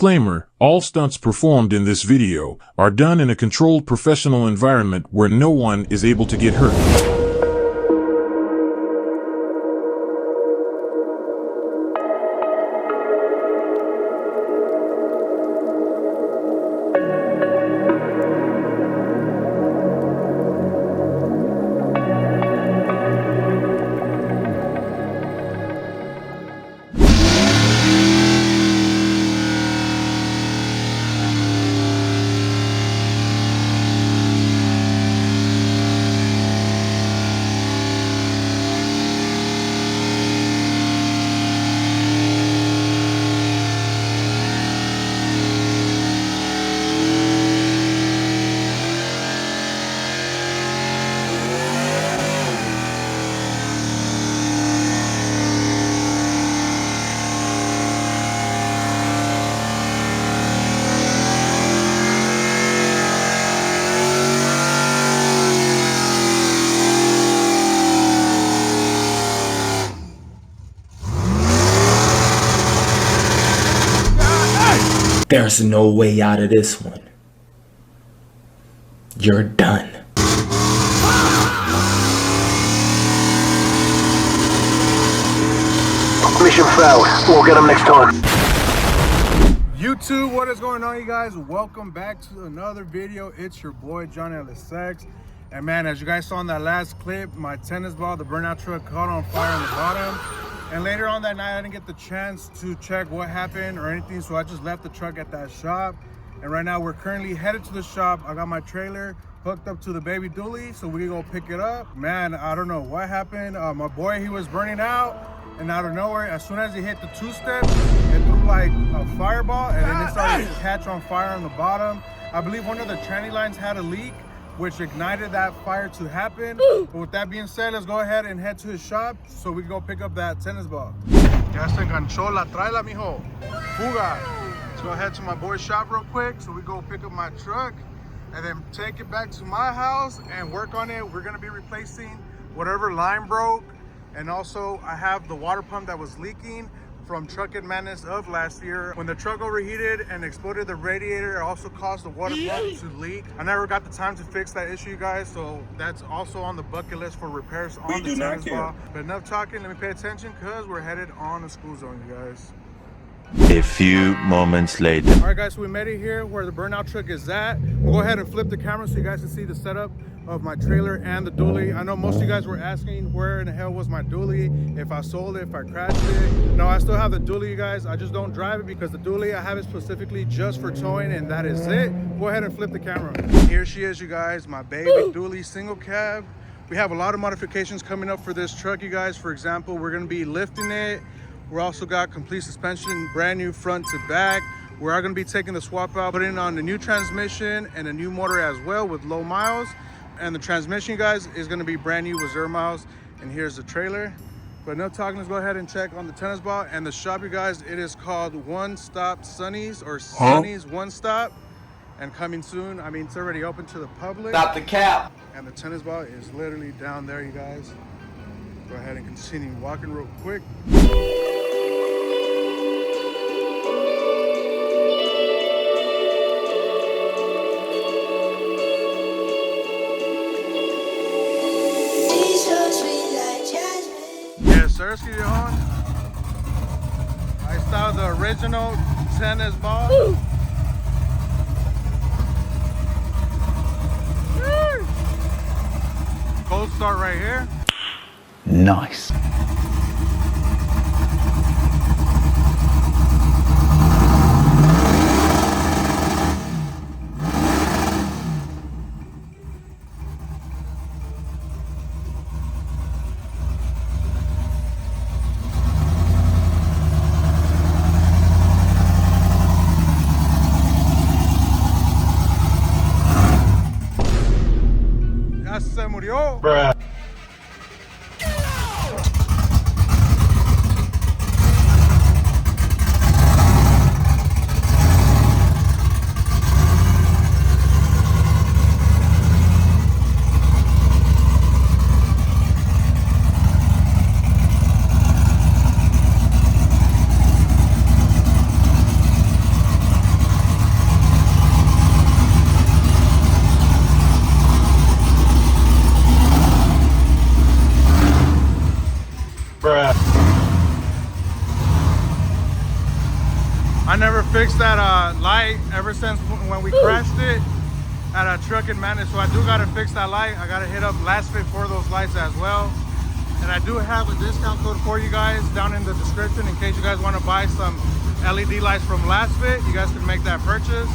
Disclaimer, all stunts performed in this video are done in a controlled professional environment where no one is able to get hurt. There's no way out of this one. You're done. Mission failed. We'll get them next time. YouTube, what is going on, you guys? Welcome back to another video. It's your boy Johnny LSX. And man, as you guys saw in that last clip, my tennis ball, the burnout truck, caught on fire on the bottom. And later on that night, I didn't get the chance to check what happened or anything, so I just left the truck at that shop. And right now, we're currently headed to the shop. I got my trailer hooked up to the baby dually, so we can go pick it up. Man, I don't know what happened. My boy, he was burning out, and out of nowhere, as soon as he hit the two-step, it threw like a fireball, and then it started to catch on fire on the bottom. I believe one of the tranny lines had a leak, which ignited that fire to happen. But with that being said, let's go ahead and head to his shop so we can go pick up that tennis ball. Ya se enganchó la traila, mijo. Fuga. Let's go ahead to my boy's shop real quick so we go pick up my truck and then take it back to my house and work on it. We're gonna be replacing whatever line broke. And also I have the water pump that was leaking from Truckin' Madness of last year. When the truck overheated and exploded the radiator, it also caused the water pump to leak. I never got the time to fix that issue, guys, so that's also on the bucket list for repairs on the tennis ball. But enough talking, let me pay attention because we're headed on a school zone, you guys. A few moments later. All right, guys, so we made it here where the burnout truck is at. We'll go ahead and flip the camera so you guys can see the setup of my trailer and the dually. I know most of you guys were asking where in the hell was my dually, if I sold it, if I crashed it. No, I still have the dually, you guys. I just don't drive it because the dually, I have it specifically just for towing, and that is it. Go ahead and flip the camera. Here she is, you guys, my baby dually single cab. We have a lot of modifications coming up for this truck, you guys. For example, we're gonna be lifting it. We also got complete suspension, brand new front to back. We are gonna be taking the swap out, putting on a new transmission and a new motor as well with low miles. And the transmission, guys, is going to be brand new with 0 miles. And here's the trailer. But no talking, let's go ahead and check on the tennis ball and the shop, you guys. It is called One Stop Sonny's, or Sonny's One Stop, and coming soon. I mean, it's already open to the public. Stop the cap. And the tennis ball is literally down there, you guys. Go ahead and continue walking real quick. Sirski, on. I saw the original tennis ball. Cold start right here. Nice. Se murió. Bruh. never fixed that light ever since when we crashed it at a truck in Manus. So I do gotta fix that light. I gotta hit up Last Fit for those lights as well. And I do have a discount code for you guys down in the description in case you guys want to buy some LED lights from Last Fit. You guys can make that purchase.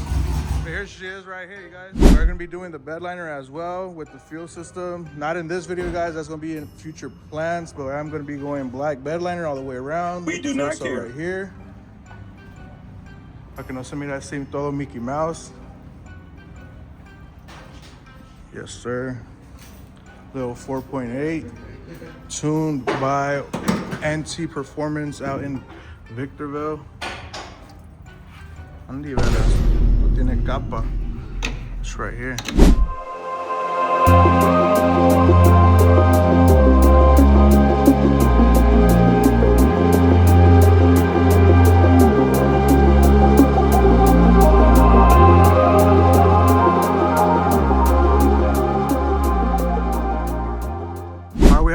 But here she is right here, you guys. We're gonna be doing the bed liner as well with the fuel system. Not in this video, guys. That's gonna be in future plans. But I'm gonna be going black bed liner all the way around. We do not care. Right here. Para que no se mira así todo Mickey Mouse. Yes, sir. Little 4.8. Tuned by NT Performance out in Victorville. Andy, veras. No tiene capa. It's right here.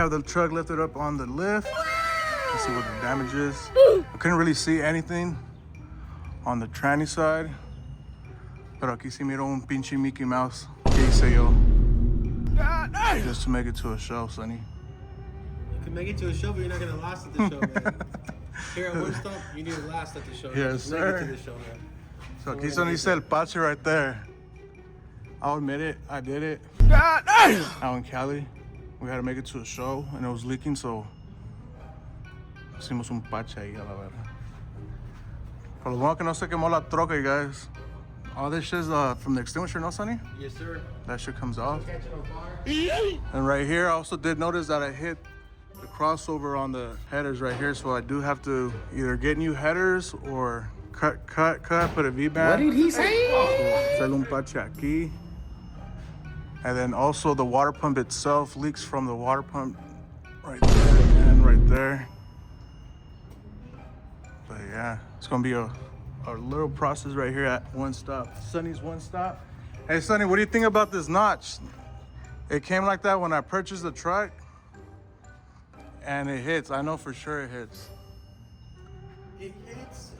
The truck lifted up on the lift. Let's see what the damage is. I couldn't really see anything on the tranny side, pero aquí sí miro un pinche Mickey Mouse. ¿Qué hice yo? Just to make it to a show, Sonny. You can make it to a show, but you're not gonna last at the show, man. Here at One Stop, you need to last at the show. Yes, sir. Make it to the show, man. So aquí Sonny said el pache right there. I'll admit it, I did it. Out in Cali. We had to make it to a show and it was leaking, so hicimos un pache ahí a la verga. Por lo bueno que no se quemó la troca, you guys. All this shit is from the extinguisher, no, Sonny? Yes, sir. That shit comes off. Catch it on fire. And right here, I also did notice that I hit the crossover on the headers right here, so I do have to either get new headers or cut, put a V-band. What did he say? Hacerle un pache aquí. And then also the water pump itself leaks from the water pump right there and right there. But yeah, it's gonna be a little process right here at One Stop. Sonny's One Stop. Hey Sonny, what do you think about this notch? It came like that when I purchased the truck and it hits. I know for sure it hits. It hits,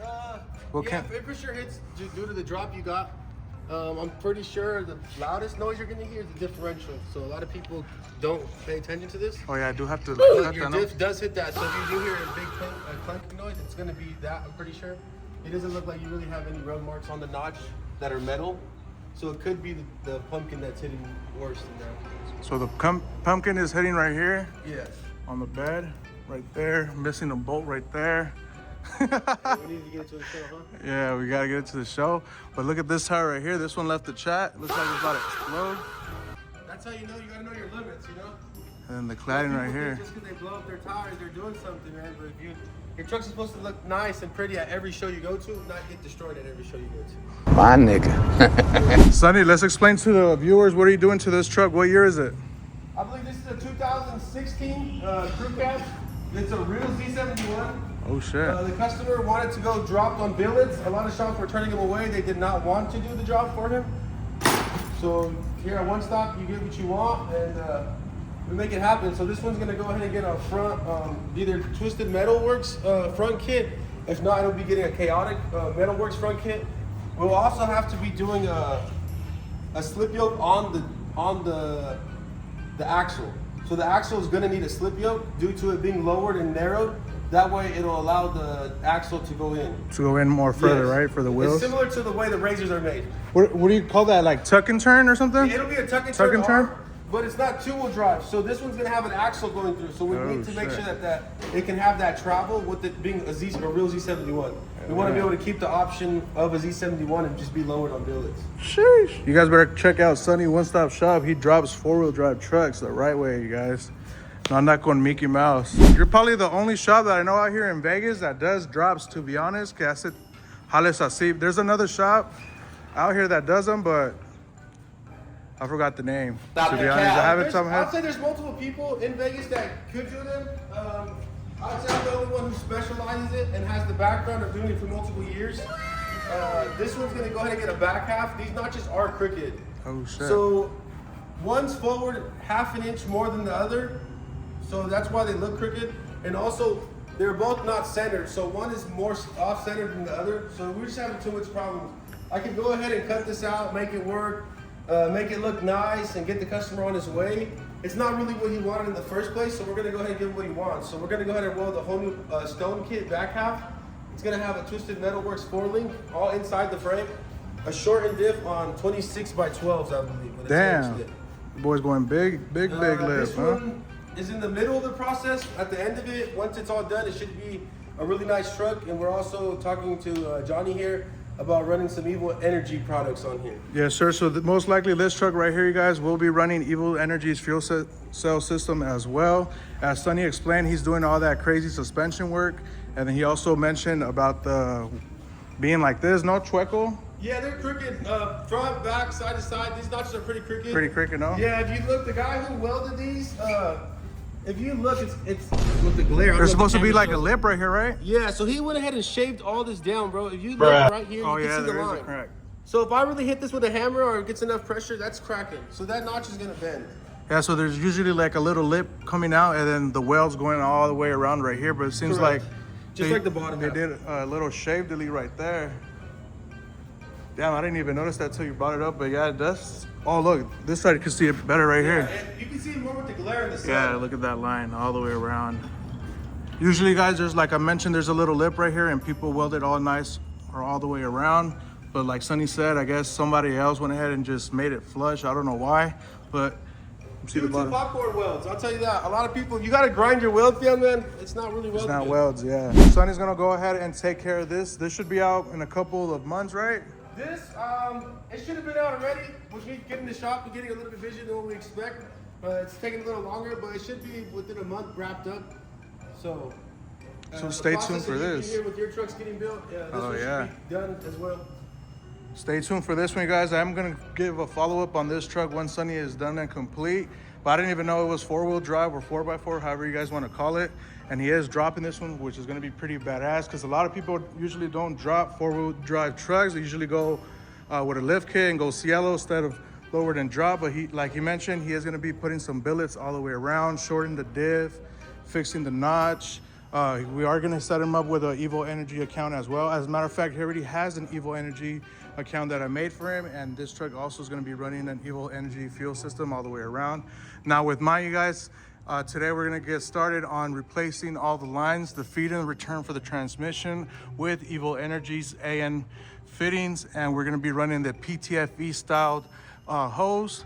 It for sure hits due to the drop you got. I'm pretty sure the loudest noise you're gonna hear is the differential. So a lot of people don't pay attention to this. Oh yeah, I do have to But your diff does hit that. So if you do hear a big clanking noise, it's gonna be that, I'm pretty sure. It doesn't look like you really have any rub marks on the notch that are metal. So it could be the pumpkin that's hitting worse than that. So the pumpkin is hitting right here Yes. on the bed, right there, missing a bolt right there. We need to get to a show, huh? Yeah, we gotta get it to the show. But look at this tire right here. This one left the chat. Looks like it's about to explode. That's how you know you gotta know your limits, you know? And then the cladding right People here. think just because they blow up their tires, they're doing something, man. But if your truck's supposed to look nice and pretty at every show you go to, not get destroyed at every show you go to. My nigga. Sonny, let's explain to the viewers, what are you doing to this truck? What year is it? I believe this is a 2016 crew cab. It's a real Z71. Oh shit. The customer wanted to go dropped on billets. A lot of shops were turning him away. They did not want to do the job for him. So here at One Stop, you get what you want, and we make it happen. So this one's gonna go ahead and get a front, either Twisted Metalworks front kit. If not, it'll be getting a Chaotic Metalworks front kit. We'll also have to be doing a slip yoke on the axle. So the axle is gonna need a slip yoke due to it being lowered and narrowed. That way it'll allow the axle to go in. To go in more further, Yes. right? For the wheels? It's similar to the way the Razors are made. What do you call that? Like tuck and turn or something? It'll be a tuck and Tuck turn, and turn? arm, but it's not two-wheel drive. So this one's gonna have an axle going through. So we need to make shit. sure that it can have that travel with it being a real Z71. We want to be able to keep the option of a Z71 and just be lowered on billets. Sheesh. You guys better check out Sonny One Stop Shop. He drops four-wheel drive trucks the right way, you guys. No, I'm not going Mickey Mouse. You're probably the only shop that I know out here in Vegas that does drops, to be honest. Que hace jales así. There's another shop out here that does them, but I forgot the name. To be honest, I haven't told I'd say there's multiple people in Vegas that could do them. I'd say I'm the only one who specializes it and has the background of doing it for multiple years. This one's gonna go ahead and get a back half. These notches are crooked. Oh shit. So one's forward half an inch more than the other. So that's why they look crooked. And also they're both not centered. So one is more off-centered than the other. So we're just having too much problems. I can go ahead and cut this out, make it work, make it look nice, and get the customer on his way. It's not really what he wanted in the first place, so we're gonna go ahead and give him what he wants. So we're gonna go ahead and weld the whole new stone kit back half. It's gonna have a Twisted Metalworks 4-link all inside the frame. A shortened diff on 26 by 12s, I believe. But Damn. The boy's going big lip, this huh? one is in the middle of the process. At the end of it, once it's all done, it should be a really nice truck. And we're also talking to Johnny here about running some Evil Energy products on here. Yes, sir. So most likely this truck right here, you guys, will be running Evil Energy's fuel cell system as well. As Sonny explained, he's doing all that crazy suspension work. And then he also mentioned about the being like this, no chueco. Yeah, they're crooked, front, back, side to side. These notches are pretty crooked. Pretty crooked, no? Yeah, if you look, the guy who welded these, if you look, it's with the glare. There's supposed to be like a lip right here, right? Yeah, so he went ahead and shaved all this down, bro. If you look right here, you can see the line. Crack. So if I really hit this with a hammer or it gets enough pressure, that's cracking. So that notch is gonna bend. Yeah, so there's usually like a little lip coming out and then the weld's going all the way around right here, but it seems Correct. like Just like the bottom they half. did a little shave delete right there. Damn, I didn't even notice that till you brought it up, but yeah, that's, oh look, this side you can see it better right here. And you can see it more with the glare in the sun. Yeah, look at that line all the way around. Usually guys, there's like I mentioned, there's a little lip right here and people weld it all nice or all the way around. But like Sonny said, I guess somebody else went ahead and just made it flush. I don't know why, but see the Two bottom. popcorn welds, I'll tell you that. A lot of people, you gotta grind your welds down, man. It's not really welded. It's not good. welds, yeah. Sonny's gonna go ahead and take care of this. This should be out in a couple of months, right? This, it should have been out already. We're getting the shop, we're getting a little bit busier than what we expect. It's taking a little longer, but it should be within a month wrapped up. So Stay tuned for this. Here with your trucks getting built, this Oh, one yeah. should be done as well. Stay tuned for this one, guys. I'm gonna give a follow-up on this truck once Sonny is done and complete. But I didn't even know it was 4-wheel drive or 4x4, however you guys want to call it. And he is dropping this one, which is gonna be pretty badass because a lot of people usually don't drop 4-wheel drive trucks. They usually go with a lift kit and go cielo instead of lowered and drop. But he, like he mentioned, he is gonna be putting some billets all the way around, shortening the diff, fixing the notch. We are gonna set him up with an Evo Energy account as well. As a matter of fact, he already has an Evo Energy account that I made for him, and this truck also is gonna be running an Evo Energy fuel system all the way around. Now with mine, you guys, today we're gonna get started on replacing all the lines, the feed and return for the transmission with Evo Energy's AN fittings, and we're gonna be running the PTFE styled hose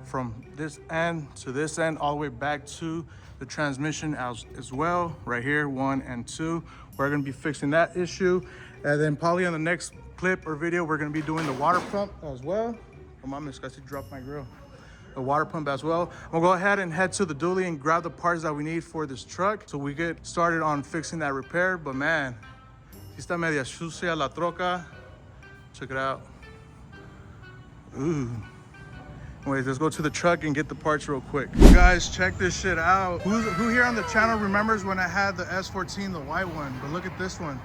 from this end to this end all the way back to the transmission as well, right here, 1 and 2. We're gonna be fixing that issue. And then probably on the next clip or video, we're gonna be doing the water pump as well. Oh, mom, this guy's dropped my grill. The water pump as well. We'll go ahead and head to the dually and grab the parts that we need for this truck so we get started on fixing that repair. But man, esta media sucia la troca. Check it out. Ooh. Wait, let's go to the truck and get the parts real quick. You guys, check this shit out. Who here on the channel remembers when I had the S14, the white one? But look at this one.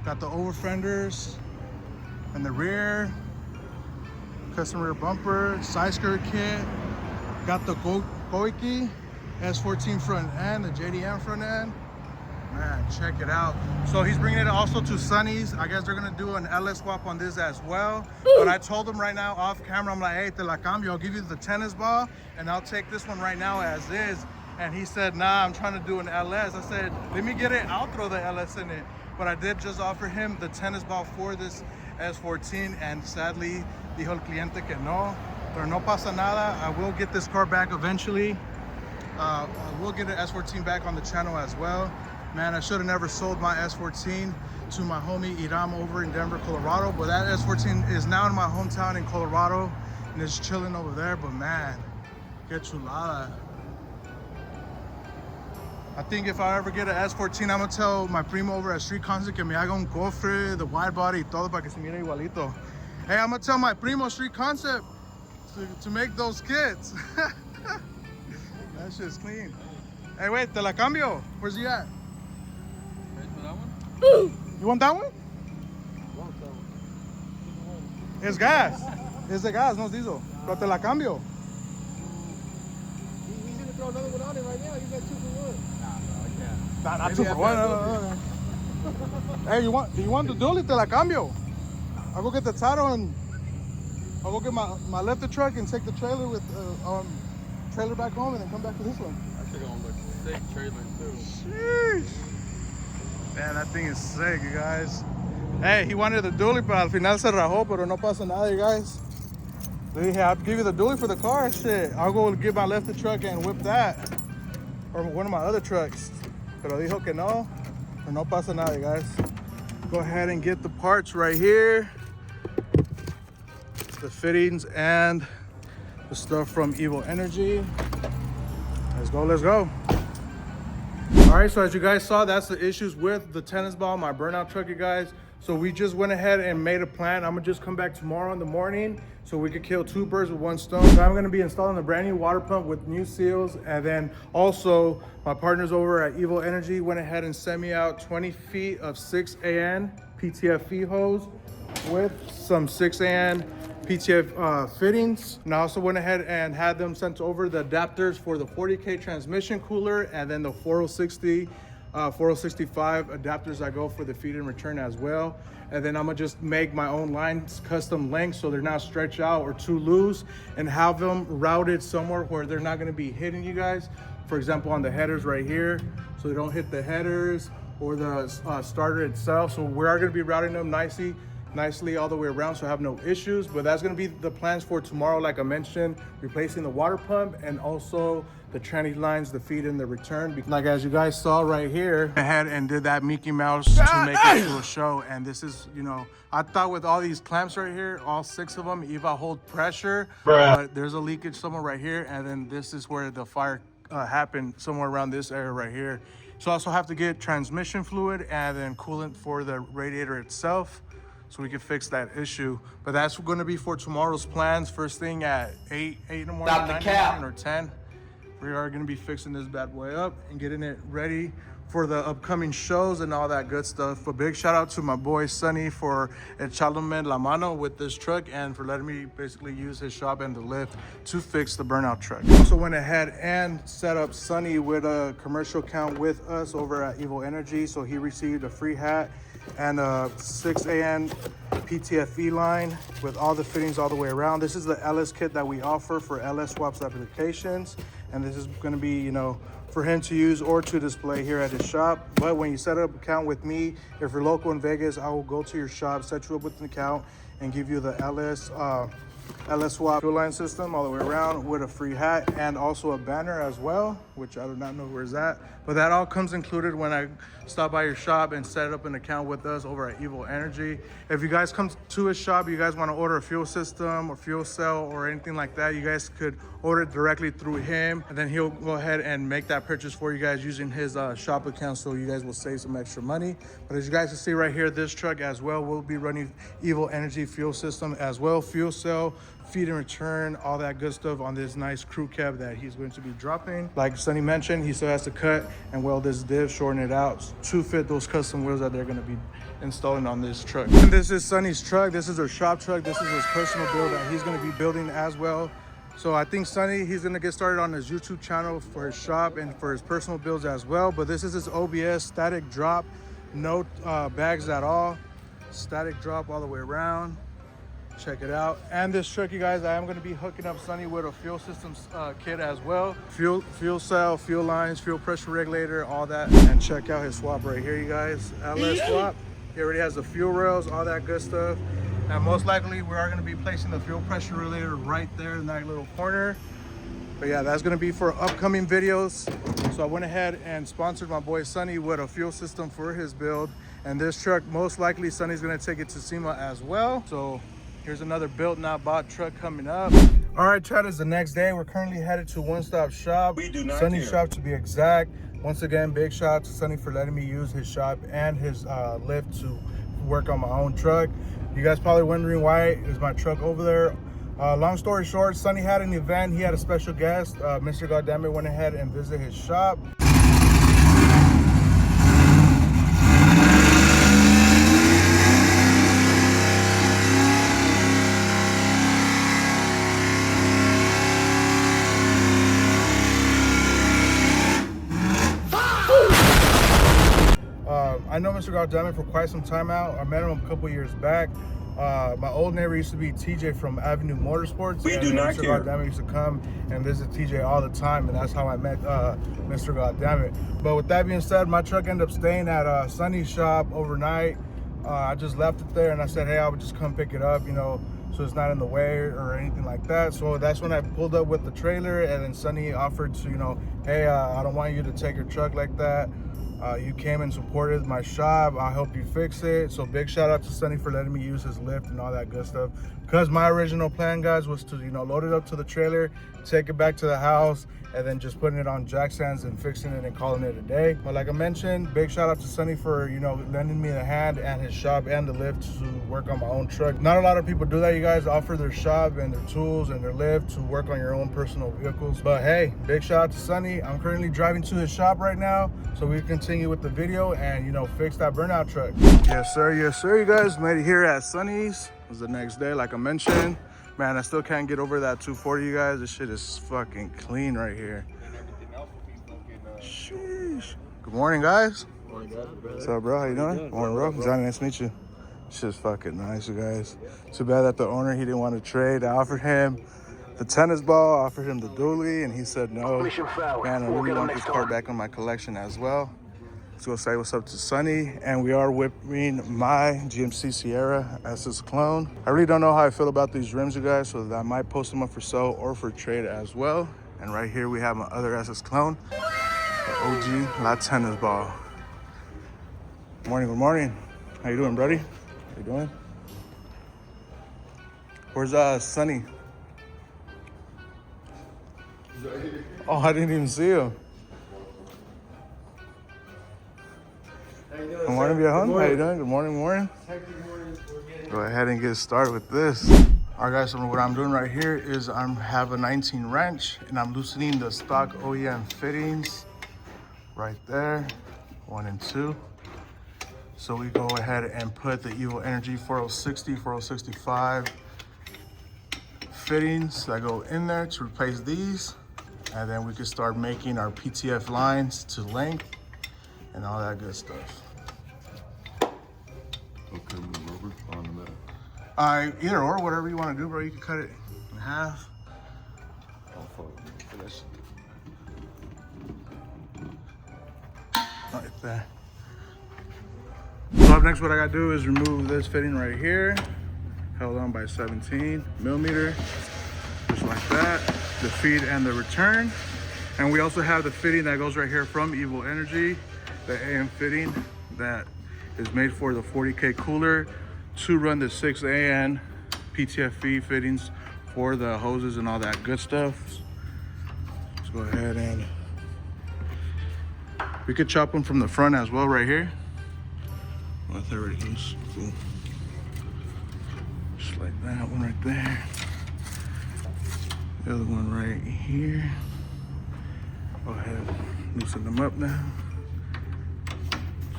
Got the over fenders and the rear, custom rear bumper, side skirt kit. Got the Koiki S14 front end, the JDM front end. Man, check it out. So he's bringing it also to Sonny's. I guess they're gonna do an LS swap on this as well. But I told him right now off camera, I'm like, hey, te la cambio. I'll give you the tennis ball and I'll take this one right now as is. And he said, nah, I'm trying to do an LS. I said, let me get it, I'll throw the LS in it. But I did just offer him the tennis ball for this S14, and sadly, dijo el cliente que no. Pero no pasa nada. I will get this car back eventually. I will get an S14 back on the channel as well. Man, I should have never sold my S14 to my homie Iram over in Denver, Colorado. But that S14 is now in my hometown in Colorado and it's chilling over there. But man, que chulada. I think if I ever get an S14, I'm gonna tell my primo over at Street Concept que me haga un cofre, the wide body y todo para que se mire igualito. Hey, I'm gonna tell my primo Street Concept to make those kits. That shit's clean. Hey, wait, te la cambio. Where's he at? You want that one? It's gas. It's the gas, no diesel. Pero te la cambio. He's gonna throw another one on it right now. You got 2 for 1. Not 2 for 1. Hey, do you want the dually? Te la cambio. I'll go get the title and I'll go get my lifted truck and take the trailer with trailer back home and then come back to this one. Actually gonna look sick trailer too. Sheesh. Man, that thing is sick, you guys. Hey, he wanted the dually, pero al final se rajó, pero no pasa nada, you guys. Le dije, I'll give you the dually for the car. Shit, I'll go get my lifted truck and whip that. Or one of my other trucks. Pero dijo que no, pero no pasa nada, you guys. Go ahead and get the parts right here. The fittings and the stuff from Evil Energy. Let's go, let's go. All right, so as you guys saw, that's the issues with the tennis ball, my burnout truck, you guys. So we just went ahead and made a plan. I'm gonna just come back tomorrow in the morning so we could kill 2 birds with 1 stone. So I'm gonna be installing a brand new water pump with new seals. And then also my partners over at Evil Energy went ahead and sent me out 20 feet of 6AN PTFE hose with some 6AN PTF fittings. And I also went ahead and had them sent over the adapters for the 40K transmission cooler and then the 4060 4065 adapters that go for the feed and return as well. And then I'm gonna just make my own lines, custom lengths, so they're not stretched out or too loose, and have them routed somewhere where they're not gonna be hitting you guys. For example, on the headers right here, so they don't hit the headers or the starter itself. So we are gonna be routing them nicely all the way around, so I have no issues. But that's gonna be the plans for tomorrow, like I mentioned, replacing the water pump and also the tranny lines, the feed and the return. Like as you guys saw right here, I had and did that Mickey Mouse to make it to a show. And this is, you know, I thought with all these clamps right here, all 6 of them, Eva hold pressure, but there's a leakage somewhere right here. And then this is where the fire happened, somewhere around this area right here. So I also have to get transmission fluid and then coolant for the radiator itself, so we can fix that issue. But that's gonna be for tomorrow's plans. First thing at 8 in the morning, 9 in the morning, or 10. We are gonna be fixing this bad boy up and getting it ready for the upcoming shows and all that good stuff. A big shout out to my boy Sonny for echándome la mano with this truck and for letting me basically use his shop and the lift to fix the burnout truck. Also went ahead and set up Sonny with a commercial account with us over at Evil Energy. So he received a free hat and a 6AN PTFE line with all the fittings all the way around. This is the LS kit that we offer for LS swaps applications. And this is gonna be, you know, for him to use or to display here at his shop. But when you set up an account with me, if you're local in Vegas, I will go to your shop, set you up with an account and give you the LS swap fuel line system all the way around with a free hat and also a banner as well, which I do not know where's that. But that all comes included when I stop by your shop and set up an account with us over at Evil Energy. If you guys come to his shop, you guys want to order a fuel system or fuel cell or anything like that, you guys could order it directly through him, and then he'll go ahead and make that purchase for you guys using his shop account, so you guys will save some extra money. But as you guys can see right here, this truck as well will be running Evil Energy fuel system as well, fuel cell, feed and return, all that good stuff on this nice crew cab that he's going to be dropping. Like Sonny mentioned, he still has to cut and weld this div, shorten it out to fit those custom wheels that they're going to be installing on this truck. And this is Sonny's truck. This is our shop truck. This is his personal build that he's going to be building as well. So I think Sonny, he's going to get started on his YouTube channel for his shop and for his personal builds as well. But this is his OBS static drop, no bags at all, static drop all the way around. Check it out. And this truck, you guys, I am going to be hooking up Sonny with a fuel systems kit as well. Fuel cell, fuel lines, fuel pressure regulator, all that. And check out his swap right here, you guys. LS swap. He already has the fuel rails, all that good stuff. And most likely we are going to be placing the fuel pressure regulator right there in that little corner. But yeah, that's going to be for upcoming videos. So I went ahead and sponsored my boy Sonny with a fuel system for his build. And this truck, most likely Sonny's going to take it to SEMA as well. So here's another built not bought truck coming up. All right, Chad, it's the next day. We're currently headed to One Stop Shop. We do not Sonny's shop to be exact. Once again, big shout out to Sonny for letting me use his shop and his lift to work on my own truck. You guys probably wondering why is my truck over there. Long story short, Sonny had an event. He had a special guest. Mr. Goddammit went ahead and visited his shop. known Mr. Goddamn for quite some time out. I met him a couple years back. My old neighbor used to be TJ from Avenue Motorsports. We do not care. Mr. Goddamn used to come and visit TJ all the time, and that's how I met Mr. Goddamn. But with that being said, my truck ended up staying at Sunny's shop overnight. I just left it there, and I said, hey, I would just come pick it up, you know, so it's not in the way or anything like that. So that's when I pulled up with the trailer, and then Sunny offered to, you know, hey, I don't want you to take your truck like that. You came and supported my shop. I'll help you fix it. So big shout out to Sunny for letting me use his lift and all that good stuff. Because my original plan, guys, was to, you know, load it up to the trailer, take it back to the house, and then just putting it on jack stands and fixing it and calling it a day. But like I mentioned, big shout out to Sunny for, you know, lending me a hand and his shop and the lift to work on my own truck. Not a lot of people do that, you guys, offer their shop and their tools and their lift to work on your own personal vehicles. But hey, big shout out to Sunny. I'm currently driving to his shop right now, so we continue with the video and, you know, fix that burnout truck. Yes sir, you guys, made it here at Sunny's. It was the next day, like I mentioned. Man, I still can't get over that 240, you guys. This shit is fucking clean right here. Sheesh. Good morning, guys. What's up, bro? How you doing? Good morning, bro. Johnny, nice to meet you. Shit's fucking nice, you guys. Too bad that the owner, he didn't want to trade. I offered him the tennis ball, offered him the dually, and he said no. Mission failed. Man, I We'll really get him want next this car time. back in my collection as well. Let's go say what's up to Sunny. And we are whipping my GMC Sierra SS clone. I really don't know how I feel about these rims, you guys, so that I might post them up for sale or for trade as well. And right here we have my other SS clone, the OG La Tennis Ball. Good morning, good morning. How you doing, buddy? How you doing? Where's Sunny? Oh, I didn't even see him. Good morning, viejo. How you doing? Good morning, morning. Go ahead and get started with this. All right, guys, so what I'm doing right here is I have a 19 wrench, and I'm loosening the stock OEM fittings right there, 1 and 2. So we go ahead and put the Evil Energy 4060, 4065 fittings that go in there to replace these. And then we can start making our PTFE lines to length and all that good stuff. Okay, with rubber on the metal. Either or, whatever you want to do, bro. You can cut it in half. I'll follow for that shit. Like that. So up next, what I gotta do is remove this fitting right here, held on by 17 millimeter, just like that. The feed and the return. And we also have the fitting that goes right here from Evil Energy, the AM fitting that is made for the 40K cooler to run the 6 AN PTFE fittings for the hoses and all that good stuff. Let's go ahead and we could chop them from the front as well right here. Well, there it is. Cool. Just like that one right there. The other one right here. Go ahead and loosen them up now.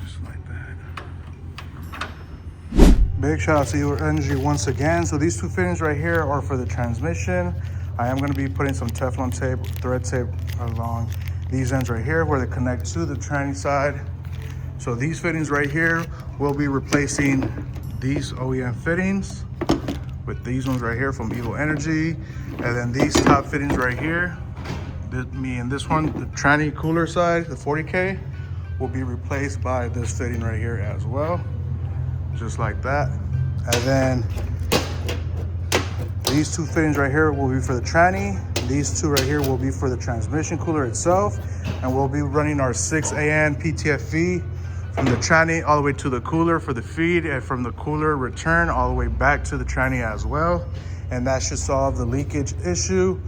Just like that. Big shout out to Evil Energy once again. So these two fittings right here are for the transmission. I am going to be putting some Teflon tape, thread tape along these ends right here where they connect to the tranny side. So these fittings right here will be replacing these OEM fittings with these ones right here from Evil Energy. And then these top fittings right here, me and this one, the tranny cooler side, the 40K, will be replaced by this fitting right here as well. Just like that. And then these two fittings right here will be for the tranny. These two right here will be for the transmission cooler itself. And we'll be running our 6 AN PTFE from the tranny all the way to the cooler for the feed, and from the cooler return all the way back to the tranny as well. And that should solve the leakage issue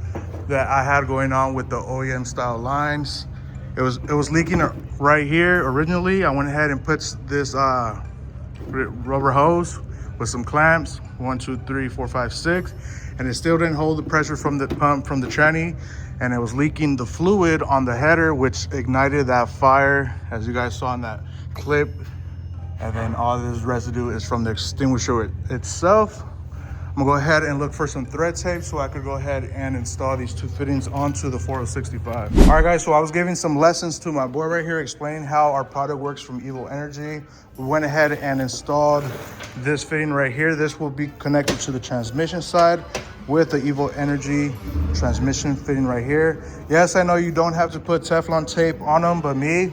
that I had going on with the OEM style lines. It was leaking right here originally. I went ahead and put this rubber hose with some clamps, 1, 2, 3, 4, 5, 6, and it still didn't hold the pressure from the pump from the tranny, and it was leaking the fluid on the header, which ignited that fire, as you guys saw in that clip. And then all this residue is from the extinguisher itself. I'm gonna go ahead and look for some thread tape so I could go ahead and install these two fittings onto the 4065. All right guys, so I was giving some lessons to my boy right here, explaining how our product works from Evo Energy. We went ahead and installed this fitting right here. This will be connected to the transmission side with the Evo Energy transmission fitting right here. Yes, I know you don't have to put Teflon tape on them, but me,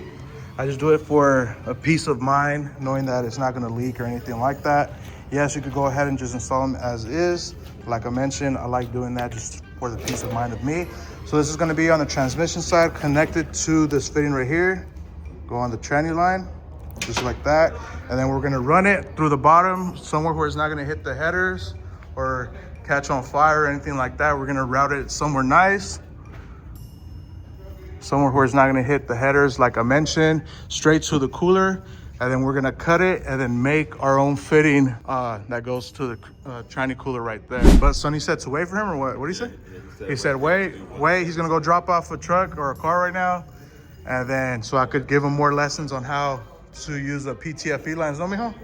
I just do it for a peace of mind, knowing that it's not gonna leak or anything like that. Yes, you could go ahead and just install them as is. Like I mentioned, I like doing that just for the peace of mind of me. So this is gonna be on the transmission side, connected to this fitting right here. Go on the tranny line, just like that. And then we're gonna run it through the bottom, somewhere where it's not gonna hit the headers or catch on fire or anything like that. We're gonna route it somewhere nice, somewhere where it's not gonna hit the headers, like I mentioned, straight to the cooler. And then we're gonna cut it and then make our own fitting that goes to the tranny cooler right there. But Sonny said to wait for him, or what? What did he say? He said wait. He's gonna go drop off a truck or a car right now. And then, so I could give him more lessons on how to use the PTFE lines, no mijo?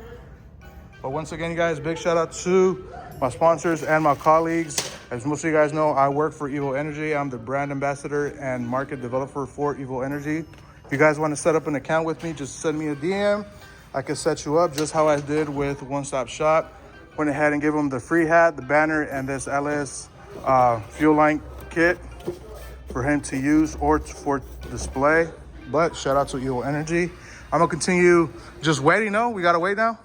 But once again, you guys, big shout out to my sponsors and my colleagues. As most of you guys know, I work for Evo Energy. I'm the brand ambassador and market developer for Evo Energy. If you guys want to set up an account with me, just send me a DM. I can set you up just how I did with One Stop Shop. Went ahead and gave them the free hat, the banner, and this LS fuel line kit for him to use or for display. But shout out to Evo Energy. I'm gonna continue just waiting. No, we gotta wait now.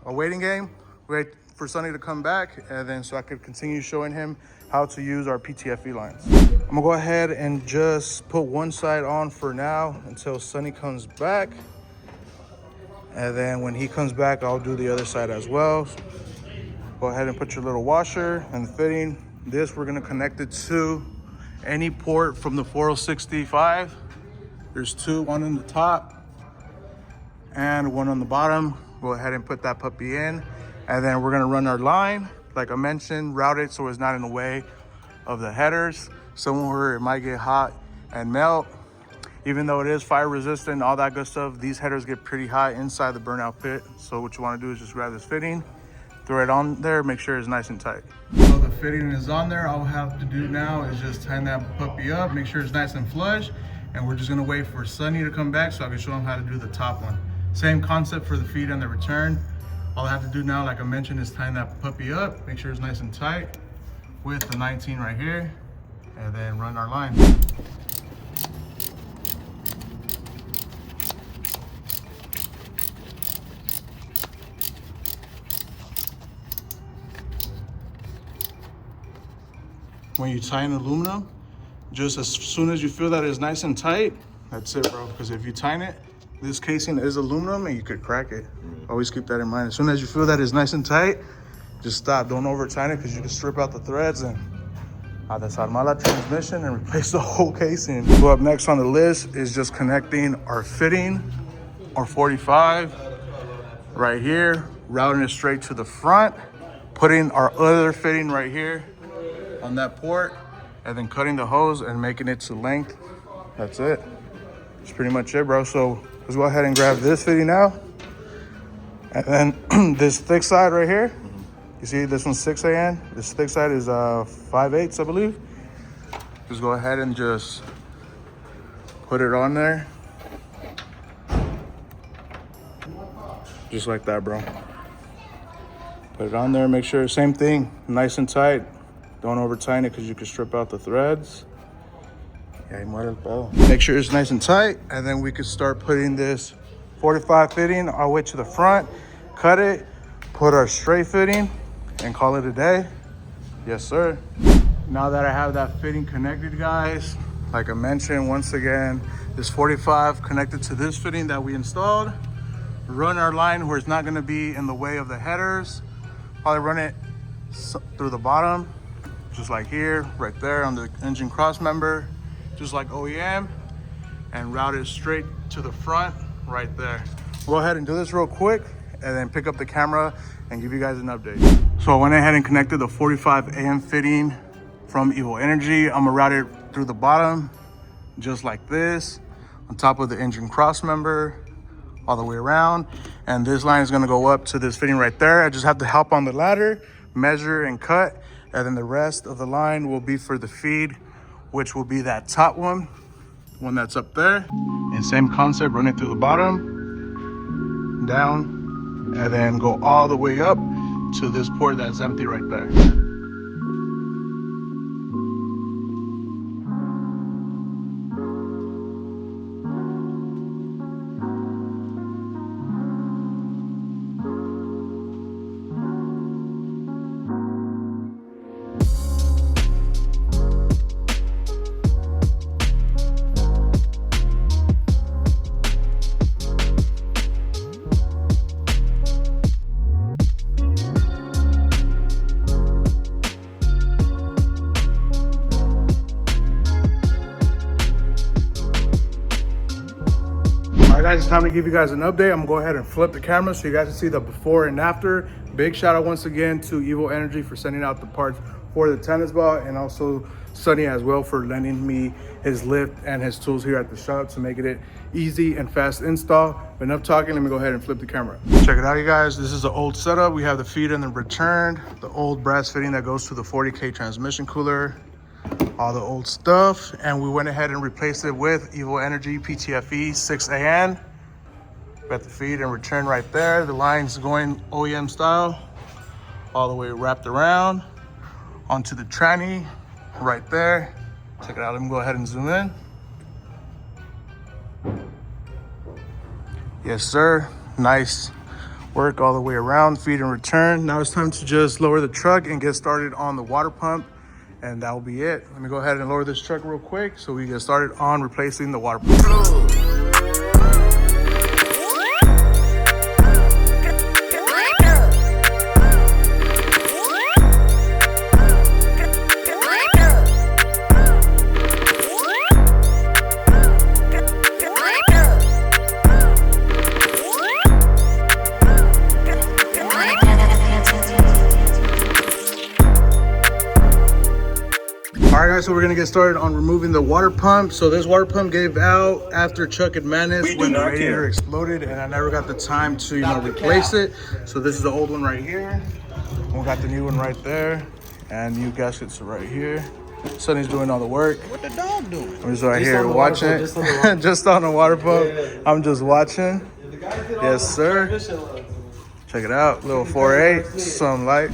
A waiting game. Wait for Sonny to come back, and then so I could continue showing him how to use our PTFE lines. I'm gonna go ahead and just put one side on for now until Sonny comes back. And then when he comes back, I'll do the other side as well. Go ahead and put your little washer and the fitting. This, we're gonna connect it to any port from the 4065. There's two, one on the top and one on the bottom. Go ahead and put that puppy in. And then we're gonna run our line, like I mentioned, route it so it's not in the way of the headers, somewhere where it might get hot and melt. Even though it is fire resistant, all that good stuff, these headers get pretty hot inside the burnout pit. So what you wanna do is just grab this fitting, throw it on there, make sure it's nice and tight. So the fitting is on there. All we have to do now is just tighten that puppy up, make sure it's nice and flush. And we're just gonna wait for Sonny to come back so I can show him how to do the top one. Same concept for the feed and the return. All I have to do now, like I mentioned, is tighten that puppy up, make sure it's nice and tight with the 19 right here, and then run our line. When you tighten aluminum, just as soon as you feel that it's nice and tight, that's it, bro. Because if you tighten it, this casing is aluminum and you could crack it. Always keep that in mind. As soon as you feel that it's nice and tight, just stop. Don't over tighten it because you can strip out the threads and desarmar la transmission and replace the whole casing. So up next on the list is just connecting our fitting, our 45 right here, routing it straight to the front, putting our other fitting right here on that port, and then cutting the hose and making it to length. That's it. That's pretty much it, bro. So let's go ahead and grab this fitting now. And then this thick side right here, you see this one's 6 AN. This thick side is 5/8, I believe. Just go ahead and just put it on there. Just like that, bro. Put it on there, make sure, same thing, nice and tight. Don't over tighten it because you can strip out the threads. Make sure it's nice and tight, and then we could start putting this 45 fitting all the way to the front, cut it, put our straight fitting, and call it a day. Yes, sir. Now that I have that fitting connected, guys, like I mentioned, once again, this 45 connected to this fitting that we installed. Run our line where it's not gonna be in the way of the headers. Probably run it through the bottom, just like here, right there on the engine cross member, just like OEM, and route it straight to the front right there. We'll go ahead and do this real quick and then pick up the camera and give you guys an update. So I went ahead and connected the 45 AM fitting from Evo Energy. I'm gonna route it through the bottom, just like this, on top of the engine cross member, all the way around. And this line is gonna go up to this fitting right there. I just have to hop on the ladder, measure and cut, and then the rest of the line will be for the feed, which will be that top one that's up there. And same concept, run it through the bottom, down, and then go all the way up to this port that's empty right there. All right, guys, it's time to give you guys an update. I'm gonna go ahead and flip the camera so you guys can see the before and after. Big shout out once again to Evo Energy for sending out the parts for the tennis ball, and also Sonny as well for lending me his lift and his tools here at the shop to make it easy and fast install. But enough talking, let me go ahead and flip the camera. Check it out, you guys. This is the old setup. We have the feed and the return, the old brass fitting that goes to the 40K transmission cooler, all the old stuff, and we went ahead and replaced it with Evo Energy PTFE 6AN. Got the feed and return right there. The line's going OEM style, all the way wrapped around onto the tranny right there. Check it out. Let me go ahead and zoom in. Yes, sir. Nice work all the way around, feed and return. Now it's time to just lower the truck and get started on the water pump, and that will be it. Let me go ahead and lower this truck real quick so we get started on replacing the water pump. All right, guys, so we're gonna get started on removing the water pump. So this water pump gave out after Chuck had managed when the radiator exploded, and I never got the time to, replace it. So this is the old one right here. We got the new one right there, and new gaskets right here. Sonny's doing all the work. What the dog doing? I'm just right here watching. Just on the water pump. I'm just watching. Yes, sir. Check it out, little 4.8, some light.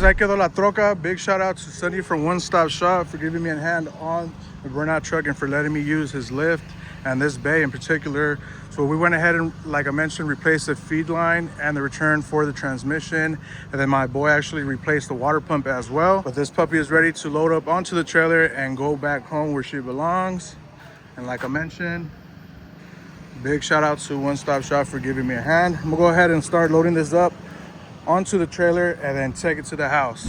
Ahí quedó la troca. Big shout out to Sonny from One Stop Shop for giving me a hand on the burnout truck and for letting me use his lift and this bay in particular. So we went ahead and, like I mentioned, replaced the feed line and the return for the transmission. And then my boy actually replaced the water pump as well. But this puppy is ready to load up onto the trailer and go back home where she belongs. And like I mentioned, big shout out to One Stop Shop for giving me a hand. I'm gonna go ahead and start loading this up onto the trailer and then take it to the house.